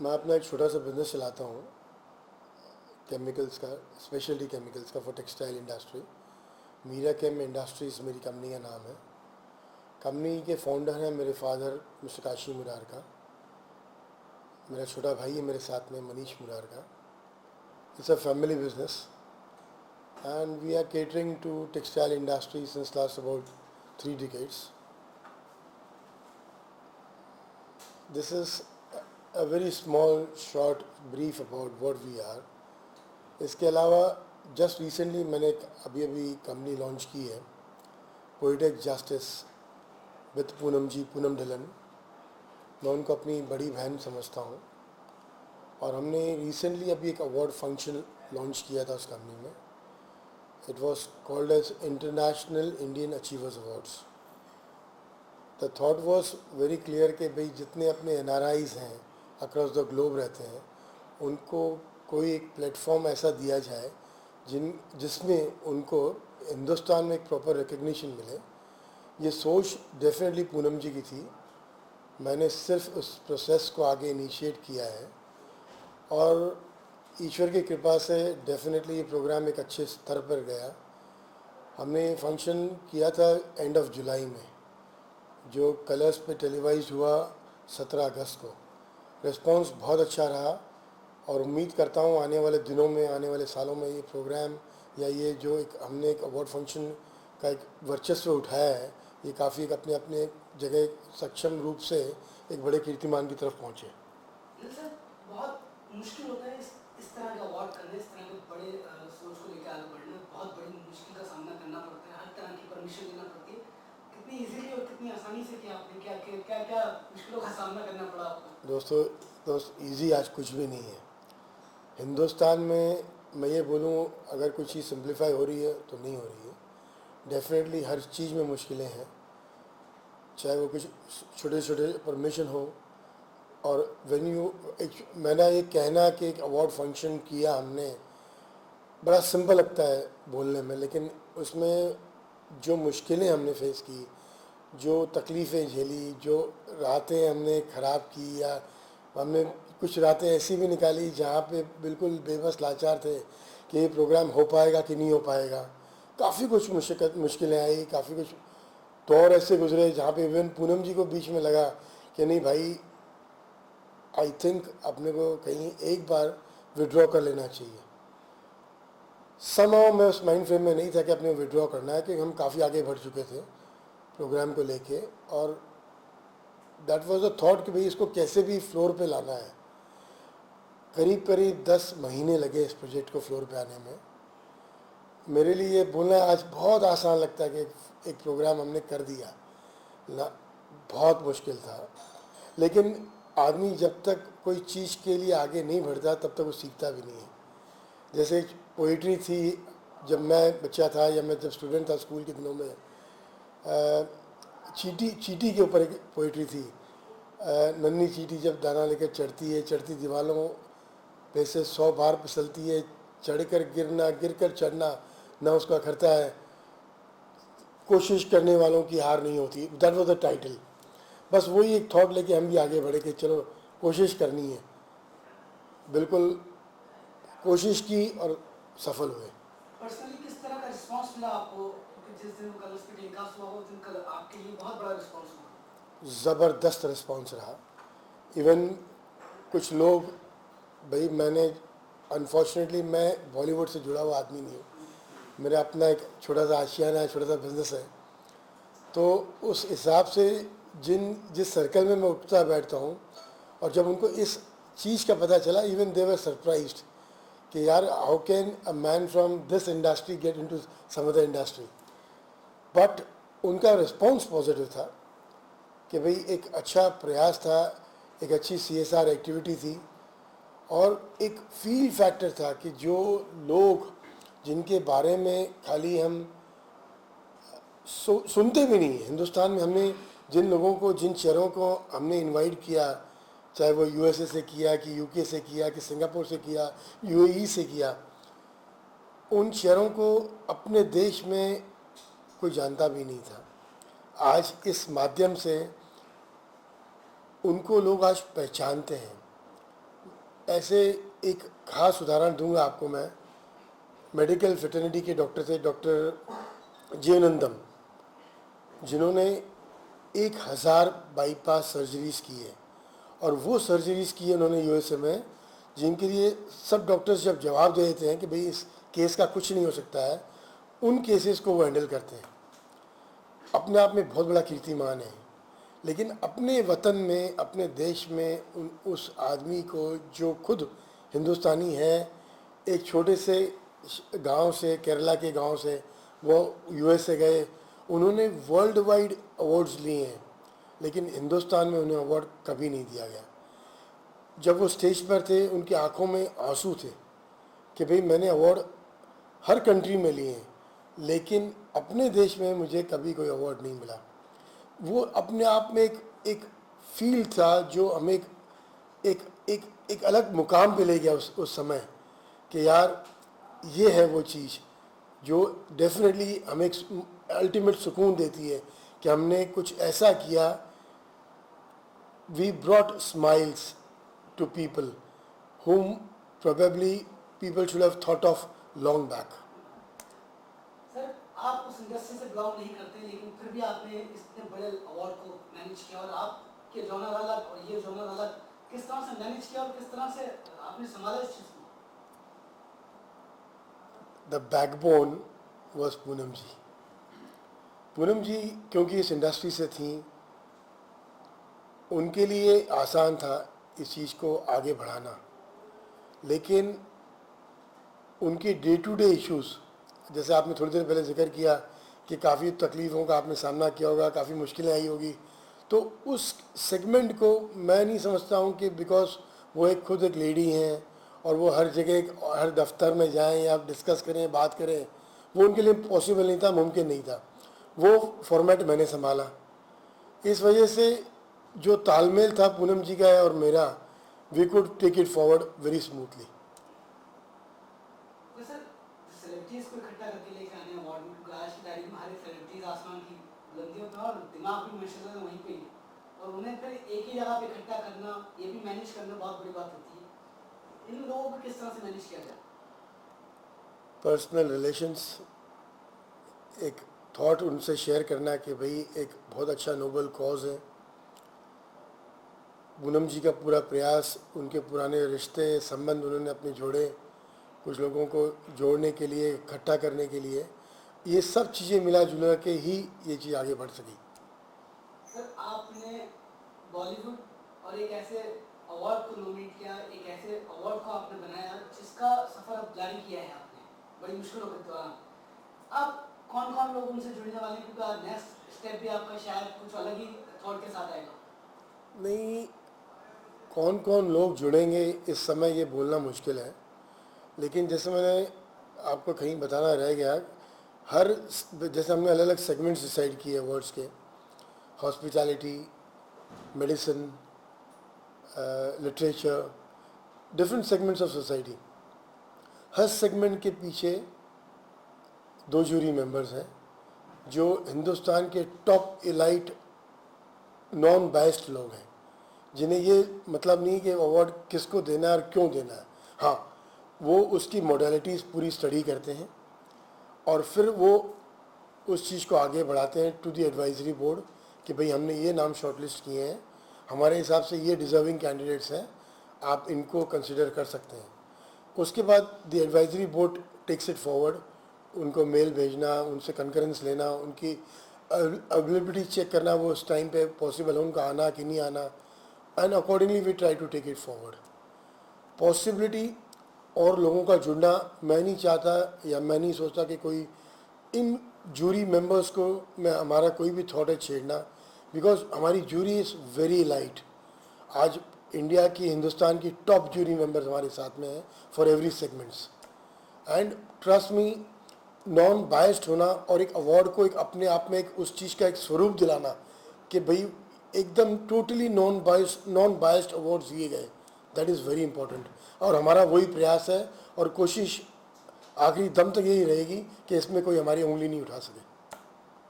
मैं अपना एक छोटा सा बिजनेस चलाता हूँ केमिकल्स का, स्पेशलिटी केमिकल्स का for textile industry. Meera Chem Industries मेरी कंपनी का नाम है। कंपनी के फाउंडर हैं मेरे फादर मिस्टर काशी मुरार का। मेरा छोटा भाई है मेरे साथ में, मनीष मुरार का। It's a family business and we are catering to textile industry since last about 3 decades. This is a very small short brief about what we are. इसके अलावा जस्ट रिसेंटली मैंने अभी कंपनी लॉन्च की है, पोएटिक जस्टिस विद पूनम जी, पूनम ढिल्लन। मैं उनको अपनी बड़ी बहन समझता हूँ और हमने रिसेंटली अभी एक अवार्ड फंक्शन लॉन्च किया था उस कंपनी में। It was called as international Indian achievers awards. The thought was very clear कि भाई जितने अपने NRIs हैं अक्रॉस द ग्लोब रहते हैं, उनको कोई एक प्लेटफॉर्म ऐसा दिया जाए जिसमें उनको हिंदुस्तान में एक प्रॉपर रिकग्निशन मिले। ये सोच डेफिनेटली पूनम जी की थी। मैंने सिर्फ उस प्रोसेस को आगे इनिशिएट किया है और ईश्वर की कृपा से डेफिनेटली ये प्रोग्राम एक अच्छे स्तर पर गया। हमने फंक्शन किया था एंड ऑफ जुलाई में, जो कलर्स पे टेलीवाइज हुआ 17 अगस्त को। रिस्पांस बहुत अच्छा रहा और उम्मीद करता हूँ आने वाले दिनों में, आने वाले सालों में ये प्रोग्राम या ये जो एक हमने एक अवार्ड फंक्शन का एक वर्चस्व उठाया है, ये काफ़ी अपने अपने जगह सक्षम रूप से एक बड़े कीर्तिमान की तरफ पहुँचे। सर, बहुत मुश्किल होता है इस तरह का अवार्ड करने, इस तरह के बड़े सोच को लेकर आगे बढ़ने, बहुत बड़ी मुश्किल का सामना करना पड़ता है, हर तरह की परमिशन लेना पड़ती है। कितनी इजीली और कितनी आसानी से किया आपने, क्या मुश्किलों का सामना करना पड़ा आपको? दोस्त इजी आज कुछ भी नहीं है हिंदुस्तान में। मैं ये बोलूँ अगर कुछ चीज़ सिंप्लीफाई हो रही है तो नहीं हो रही है। डेफिनेटली हर चीज़ में मुश्किलें हैं, चाहे वो कुछ छोटे छोटे परमिशन हो। और वेन्यू मैंने ये कहना कि एक अवार्ड फंक्शन किया हमने, बड़ा सिंपल लगता है बोलने में, लेकिन उसमें जो मुश्किलें हमने फेस की, जो तकलीफ़ें झेली, जो रातें हमने ख़राब की, या हमने कुछ रातें ऐसी भी निकाली जहाँ पे बिल्कुल बेबस लाचार थे कि ये प्रोग्राम हो पाएगा कि नहीं हो पाएगा। काफ़ी कुछ मुश्किलें आई, काफ़ी कुछ दौर ऐसे गुजरे जहाँ पे इवन पूनम जी को बीच में लगा कि नहीं भाई, आई थिंक अपने को कहीं एक बार विड्रॉ कर लेना चाहिए। समहाउ मैं उस माइंड फ्रेम में नहीं था कि अपने विड्रॉ करना है, कि हम काफ़ी आगे बढ़ चुके थे प्रोग्राम को लेके। और दैट वाज द थॉट कि भाई इसको कैसे भी फ्लोर पे लाना है। करीब करीब 10 महीने लगे इस प्रोजेक्ट को फ्लोर पे आने में। मेरे लिए ये बोलना आज बहुत आसान लगता है कि एक प्रोग्राम हमने कर दिया ना, बहुत मुश्किल था। लेकिन आदमी जब तक कोई चीज़ के लिए आगे नहीं बढ़ता तब तक वो सीखता भी नहीं है। जैसे पोइट्री थी जब मैं बच्चा था, या मैं जब स्टूडेंट था स्कूल के दिनों में, चीटी के ऊपर एक पोइट्री थी। नन्ही चीटी जब दाना लेकर चढ़ती है, चढ़ती दीवारों पे से 100 बार फिसलती है, चढ़कर गिरना, गिरकर चढ़ना ना उसका खरता है, कोशिश करने वालों की हार नहीं होती। That was the title. बस वही एक थॉट लेके हम भी आगे बढ़े कि चलो कोशिश करनी है। बिल्कुल कोशिश की और सफल हुए। पर्सनली किस तरह का रिस्पांस मिला आपको? क्योंकि जिस दिन कलर्स पे टेलीकास्ट हुआ, उस दिन कल आपके लिए बहुत बड़ा रिस्पांस हुआ। ज़बरदस्त रिस्पांस रहा। इवन कुछ लोग, भाई मैंने अनफॉर्चुनेटली मैं बॉलीवुड से जुड़ा हुआ आदमी नहीं हूँ, मेरा अपना एक छोटा सा आशियाना है, छोटा सा बिजनेस है। तो उस हिसाब से जिस सर्कल में मैं उठता बैठता हूँ, और जब उनको इस चीज़ का पता चला, इवन दे वर सरप्राइज्ड कि यार how can a man from this industry get into some other industry. But उनका रिस्पॉन्स पॉजिटिव था कि भाई एक अच्छा प्रयास था, एक अच्छी CSR एक्टिविटी थी और एक फील फैक्टर था कि जो लोग जिनके बारे में खाली हम सुनते भी नहीं हैं, हिंदुस्तान में हमने जिन लोगों को, जिन शहरों को हमने इनवाइट किया, चाहे वो USA से किया कि UK से किया कि सिंगापुर से किया, UAE से किया, उन शहरों को अपने देश में कोई जानता भी नहीं था। आज इस माध्यम से उनको लोग आज पहचानते हैं। ऐसे एक खास उदाहरण दूंगा आपको मैं। मेडिकल फ्रेटर्निटी के डॉक्टर थे, डॉक्टर जीवनंदम, जिन्होंने 1000 बाईपास सर्जरीज की है और वो सर्जरीज की है उन्होंने USA में, जिनके लिए सब डॉक्टर्स जब जवाब दे देते हैं कि भाई इस केस का कुछ नहीं हो सकता है, उन केसेस को वो हैंडल करते हैं। अपने आप में बहुत बड़ा कीर्तिमान है। लेकिन अपने वतन में, अपने देश में उस आदमी को जो खुद हिंदुस्तानी है, एक छोटे से गांव से, केरला के गांव से वो US से गए, उन्होंने वर्ल्ड वाइड अवार्ड्स लिए हैं, लेकिन हिंदुस्तान में उन्हें अवार्ड कभी नहीं दिया गया। जब वो स्टेज पर थे उनकी आंखों में आंसू थे कि भाई मैंने अवार्ड हर कंट्री में लिए हैं, लेकिन अपने देश में मुझे कभी कोई अवार्ड नहीं मिला। वो अपने आप में एक फील था जो हमें एक एक एक अलग मुकाम पे ले गया उस समय कि यार ये है वो चीज़ जो डेफिनेटली हमें एक अल्टीमेट सुकून देती है कि हमने कुछ ऐसा किया। We brought smiles to people whom probably people should have thought of long back. Sir आप उस इंडस्ट्री से बिलोंग नहीं करते, लेकिन फिर भी आपने इतने बड़े अवार्ड को मैनेज किया और आपके जॉनर अलग और ये जॉनर अलग, किस तरह से मैनेज किया और किस तरह से आपने संभाला इस चीज़ को? The backbone was पूनम जी। पूनम जी क्योंकि इस इंडस्ट्री से थी, उनके लिए आसान था इस चीज़ को आगे बढ़ाना, लेकिन उनके डे टू डे इश्यूज़, जैसे आपने थोड़ी देर पहले जिक्र किया कि काफ़ी तकलीफ़ों का आपने सामना किया होगा, काफ़ी मुश्किलें आई होगी, तो उस सेगमेंट को मैं नहीं समझता हूँ कि बिकॉज वो एक खुद एक लेडी हैं और वो हर जगह हर दफ्तर में जाएं या डिस्कस करें, बात करें, वो उनके लिए पॉसिबल नहीं था, मुमकिन नहीं था। वो फॉर्मेट मैंने संभाला। इस वजह से जो तालमेल था पूनम जी का और मेरा, we could take it forward very smoothly. Sir celebrities को इकट्ठा करके लेके आने अवार्ड में, क्योंकि आज की तारीख में हर एक सेलिब्रिटीज़ आसमान की बुलंदियों पर और दिमाग भी मशहूर है वहीं पे ही, और उन्हें फिर एक ही जगह पे इकट्ठा करना, ये भी मैनेज करना बहुत बड़ी बात होती है। इन लोगों को किस तरह से मैनेज किया जाए? पर्सनल रिलेशंस, एक थॉट उनसे शेयर करना कि भाई एक बहुत अच्छा नोबल कॉज है। पूनम जी का पूरा प्रयास, उनके पुराने रिश्ते संबंध उन्होंने अपने जोड़े, कुछ लोगों को जोड़ने के लिए, इकट्ठा करने के लिए, ये सब चीज़ें मिला जुला के ही ये चीज़ आगे बढ़ सकी। सर आपने बॉलीवुड और एक ऐसे अवार्ड को नॉमिनेट किया, एक ऐसे अवार्ड को आपने बनाया जिसका सफ़र अब जारी किया है आपने बड़ी मुश्किलों के दौरान। अब कौन कौन लोग उनसे जुड़ने वाले हैं, क्योंकि नेक्स्ट स्टेप भी आपका शायद कुछ अलग ही थॉट के साथ आएगा? नहीं, कौन कौन लोग जुड़ेंगे इस समय ये बोलना मुश्किल है, लेकिन जैसे मैंने आपको कहीं बताना रह गया, हर जैसे हमने अलग अलग सेगमेंट्स डिसाइड किए अवार्ड्स के, hospitality, medicine, literature, different segments of society. Her segment के पीछे 2 जूरी मेंबर्स हैं जो हिंदुस्तान के टॉप एलाइट नॉन बायस्ड लोग हैं, जिन्हें ये मतलब नहीं कि अवार्ड किसको देना है और क्यों देना है। हाँ, वो उसकी मॉडलिटीज़ पूरी स्टडी करते हैं और फिर वो उस चीज़ को आगे बढ़ाते हैं टू द एडवाइजरी बोर्ड कि भाई हमने ये नाम शॉर्टलिस्ट किए हैं, हमारे हिसाब से ये डिज़र्विंग कैंडिडेट्स हैं, आप इनको कंसिडर कर सकते हैं। उसके बाद the advisory board takes it forward, उनको मेल भेजना, उनसे कंकरेंस लेना, उनकी अवेलेबिलिटी चेक करना, वो उस टाइम पे पॉसिबल है उनका आना कि नहीं आना, and accordingly we try to take it forward. Possibility और लोगों का जुड़ना मैं नहीं चाहता या मैं नहीं सोचता कि कोई इन जूरी मेंबर्स को मैं हमारा कोई भी थॉट है छेड़ना, बिकॉज हमारी जूरी इज़ वेरी लाइट। आज इंडिया की, हिंदुस्तान की टॉप जूरी मेंबर्स हमारे साथ में हैं for every segments. And trust me, non biased होना और एक अवार्ड को एक अपने आप में एक उस चीज़ का एक स्वरूप दिलाना कि भाई एकदम टोटली नॉन बायस्ड अवार्ड्स दिए गए, दैट इज़ वेरी इंपॉर्टेंट। और हमारा वही प्रयास है और कोशिश आखिरी दम तक यही रहेगी कि इसमें कोई हमारी उंगली नहीं उठा सके।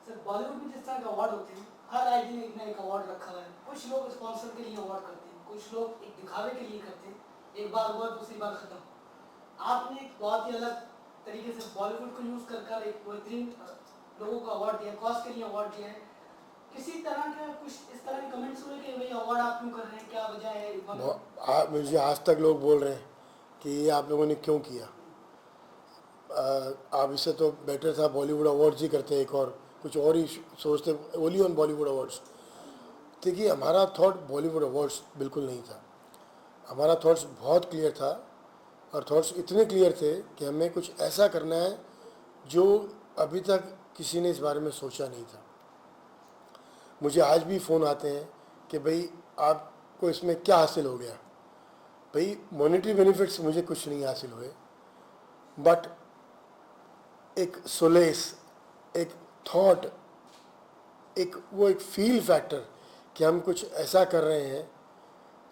सर बॉलीवुड में जिस तरह के अवार्ड होते हैं, हर आए दिन एक ना एक अवार्ड रखा हुआ है। कुछ लोग स्पॉन्सर के लिए अवार्ड करते हैं, कुछ लोग एक दिखावे के लिए करते हैं, एक बार हुआ दूसरी बार खत्म। आपने एक बहुत ही अलग तरीके से बॉलीवुड को यूज कर एक बेहतरीन लोगों को अवार्ड दिया, कॉज के लिए अवार्ड दिया है। किसी तरह के कुछ इस तरह के कमेंट्स हुए कि भाई अवार्ड आप क्यों कर रहे हैं, क्या वजह है? मुझे आज तक लोग बोल रहे हैं कि ये आप लोगों ने क्यों किया। आप इससे तो बेटर था बॉलीवुड अवार्ड्स ही करते, एक और कुछ और ही सोचते, ओनली ऑन बॉलीवुड अवार्ड्स। देखिए, हमारा थॉट बॉलीवुड अवार्ड्स बिल्कुल नहीं था। हमारा थॉट्स बहुत क्लियर था, और थॉट्स इतने क्लियर थे कि हमें कुछ ऐसा करना है जो अभी तक किसी ने इस बारे में सोचा नहीं था। मुझे आज भी फ़ोन आते हैं कि भाई आपको इसमें क्या हासिल हो गया। भाई मॉनेटरी बेनिफिट्स मुझे कुछ नहीं हासिल हुए, बट एक सोलेस, एक थॉट, एक फील फैक्टर कि हम कुछ ऐसा कर रहे हैं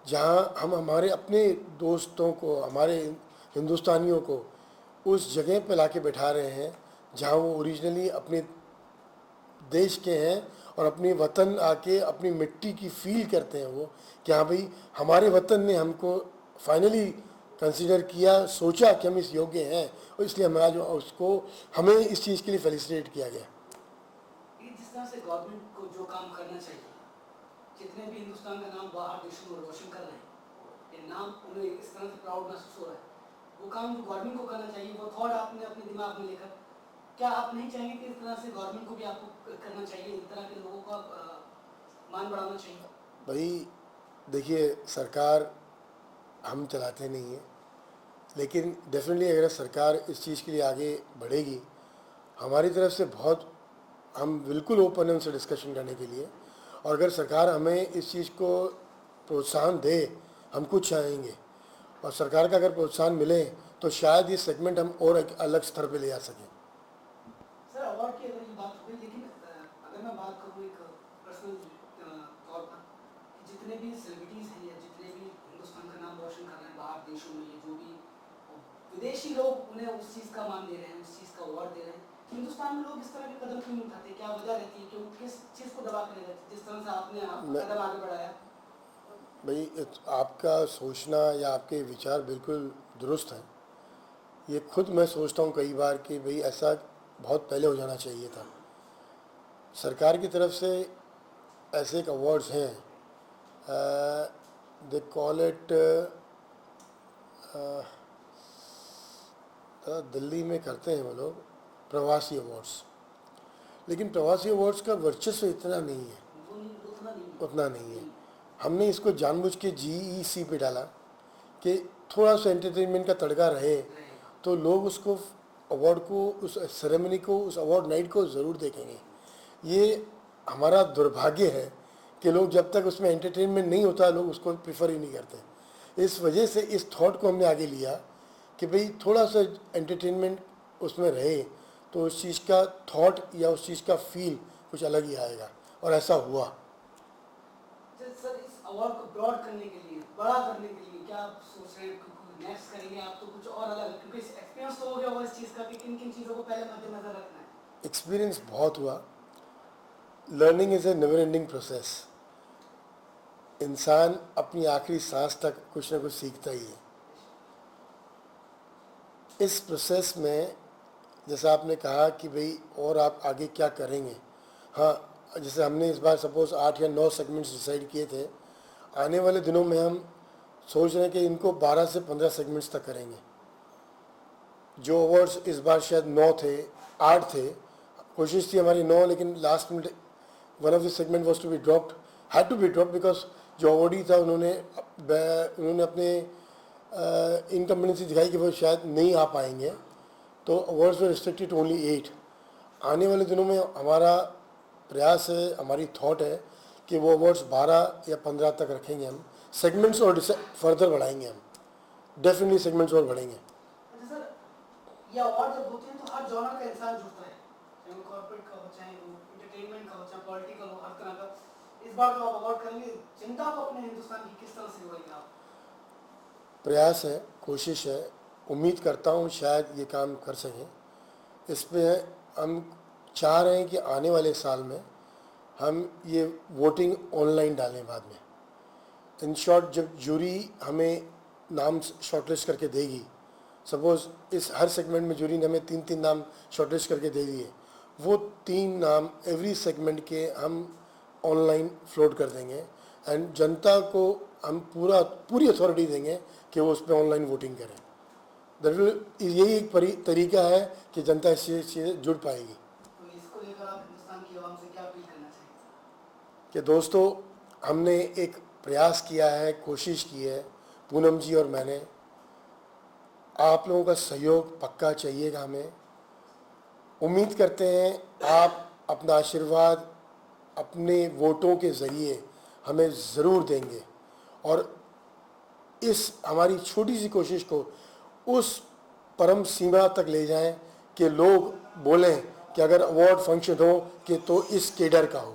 जहाँ हम हमारे अपने दोस्तों को, हमारे हिंदुस्तानियों को उस जगह पे लाके बैठा रहे हैं जहाँ वो ओरिजिनली अपने देश के हैं और अपनी वतन आके अपनी मिट्टी की फील करते हैं वो, कि हाँ भाई हमारे वतन ने हमको फाइनली कंसीडर किया, सोचा कि हम इस योग्य हैं, और इसलिए हमें आज हमें इस चीज़ के लिए फेलिसिटेट किया गया। जिस तरह से गवर्नमेंट को जो काम करना चाहिए, जितने भी हिंदुस्तान का नाम बाहर देशों में रोशन कर रहे हैं, ये नाम उन्हें इस तरह से प्राउड महसूस हो रहा है, वो काम जो गवर्नमेंट को करना चाहिए, वो थॉट आपने अपने दिमाग में लेकर, क्या आप नहीं चाहेंगे कि इस तरह से गवर्नमेंट को भी आपको करना चाहिए, इस तरह के लोगों का मान बढ़ाना चाहिए? भाई देखिए, सरकार हम चलाते नहीं हैं, लेकिन डेफिनेटली अगर सरकार इस चीज़ के लिए आगे बढ़ेगी, हमारी तरफ से बहुत, हम बिल्कुल ओपन हैं उनसे डिस्कशन करने के लिए। और अगर सरकार हमें इस चीज़ को प्रोत्साहन दे, हम कुछ चाहेंगे, और सरकार का अगर प्रोत्साहन मिले तो शायद ये सेगमेंट हम और एक अलग स्तर पे ले जा सकें। सर अवार्ड की अगर ये बात हो गई, लेकिन अगर मैं बात करूँ एक पर्सनल तौर पर, जितने भी सेलिब्रिटीज़ हैं या जितने भी हिंदुस्तान का नाम रोशन कर रहे हैं बाहर देशों में, ये जो भी विदेशी लोग उन्हें उस चीज़ का मान दे रहे हैं, उस चीज़ का अवार्ड दे रहे हैं, हिंदुस्तान में लोग इस तरह के कदम क्यों नहीं उठाते? क्या वजह रहती है कि वो किस चीज़ को दबा कर ले जाते? जिस तरह से आपने कदम आगे बढ़ाया। भाई आपका सोचना या आपके विचार बिल्कुल दुरुस्त हैं। ये खुद मैं सोचता हूँ कई बार कि भाई ऐसा बहुत पहले हो जाना चाहिए था। सरकार की तरफ से ऐसे एक अवार्ड्स हैं, दे कॉल इट, दिल्ली में करते हैं वो लोग प्रवासी अवार्ड्स, लेकिन प्रवासी अवार्ड्स का वर्चस्व इतना नहीं है, उतना नहीं है। हमने इसको जानबूझ के GEC पे डाला कि थोड़ा सा एंटरटेनमेंट का तड़का रहे, तो लोग उसको अवार्ड को, उस सेरेमनी को, उस अवार्ड नाइट को ज़रूर देखेंगे। ये हमारा दुर्भाग्य है कि लोग जब तक उसमें एंटरटेनमेंट नहीं होता, लोग उसको प्रीफर ही नहीं करते। इस वजह से इस थॉट को हमने आगे लिया कि भाई थोड़ा सा एंटरटेनमेंट उसमें रहे, तो उस चीज़ का थॉट या उस चीज़ का फील कुछ अलग ही आएगा, और ऐसा हुआ। सर इस अवार्ड को ब्रॉड करने के लिए, बड़ा करने के लिए क्या आप सोच रहे हैं? नेक्स्ट करेंगे आप तो कुछ और अलग, क्योंकि एक्सपीरियंस तो हो गया होगा इस चीज़ का कि किन किन चीज़ों को पहले मद्देनजर रखना है। एक्सपीरियंस बहुत हुआ। Learning is a never ending process. इंसान अपनी आखिरी सांस तक कुछ ना कुछ सीखता ही है। इस प्रोसेस में जैसा आपने कहा कि भाई और आप आगे क्या करेंगे, हाँ, जैसे हमने इस बार सपोज़ 8 या 9 सेगमेंट्स डिसाइड किए थे, आने वाले दिनों में हम सोच रहे हैं कि इनको 12 से 15 सेगमेंट्स तक करेंगे। जो अवार्ड्स इस बार शायद 9 थे, 8 थे, कोशिश थी हमारी 9, लेकिन last minute one of the segment was to be dropped, had to be dropped because जो अवार्डी था उन्होंने अपने इनकम्पेटेंसी दिखाई कि वो शायद नहीं आ पाएंगे, तो awards were restricted to only 8। आने वाले दिनों में हमारा प्रयास है, हमारी थॉट है कि वो अवार्ड्स 12 या 15 तक रखेंगे हम, सेगमेंट्स और फर्दर बढ़ाएंगे हम, डेफिनेटली सेगमेंट्स और बढ़ेंगे। अच्छा सर, ये अवार्ड जब होते हैं तो हर जॉनर का इंसान जुड़ता है, चाहे वो कॉर्पोरेट का हो, चाहे वो एंटरटेनमेंट का हो, चाहे पॉलिटिकल हो, हर तरह का। इस बार जो आप अवार्ड करेंगे, जनता को अपने हिंदुस्तान की किस तरह से जोड़ेंगे आप? प्रयास है, कोशिश है, उम्मीद करता हूँ शायद ये काम कर सकें। इस पे हम चाह रहे हैं कि आने वाले साल में हम ये वोटिंग ऑनलाइन डालें बाद में। इन शॉर्ट, जब जूरी हमें नाम शॉर्टलिस्ट करके देगी, सपोज़ इस हर सेगमेंट में जूरी ने हमें 3-3 नाम शॉर्टलिस्ट करके दे दिए, वो 3 नाम एवरी सेगमेंट के हम ऑनलाइन फ्लोट कर देंगे एंड जनता को हम पूरी अथॉरिटी देंगे कि वो उस पर ऑनलाइन वोटिंग करें। यही एक तरीका है कि जनता इससे जुड़ पाएगी। तो इसको लेकर आप हिंदुस्तान की आवाम से क्या अपील करना चाहेंगे? कि दोस्तों, हमने एक प्रयास किया है, कोशिश की है, पूनम जी और मैंने। आप लोगों का सहयोग पक्का चाहिएगा हमें। उम्मीद करते हैं आप अपना आशीर्वाद अपने वोटों के ज़रिए हमें ज़रूर देंगे और इस हमारी छोटी सी कोशिश को उस परम सीमा तक ले जाएं कि लोग बोलें कि अगर अवार्ड फंक्शन हो कि तो इस केडर का हो।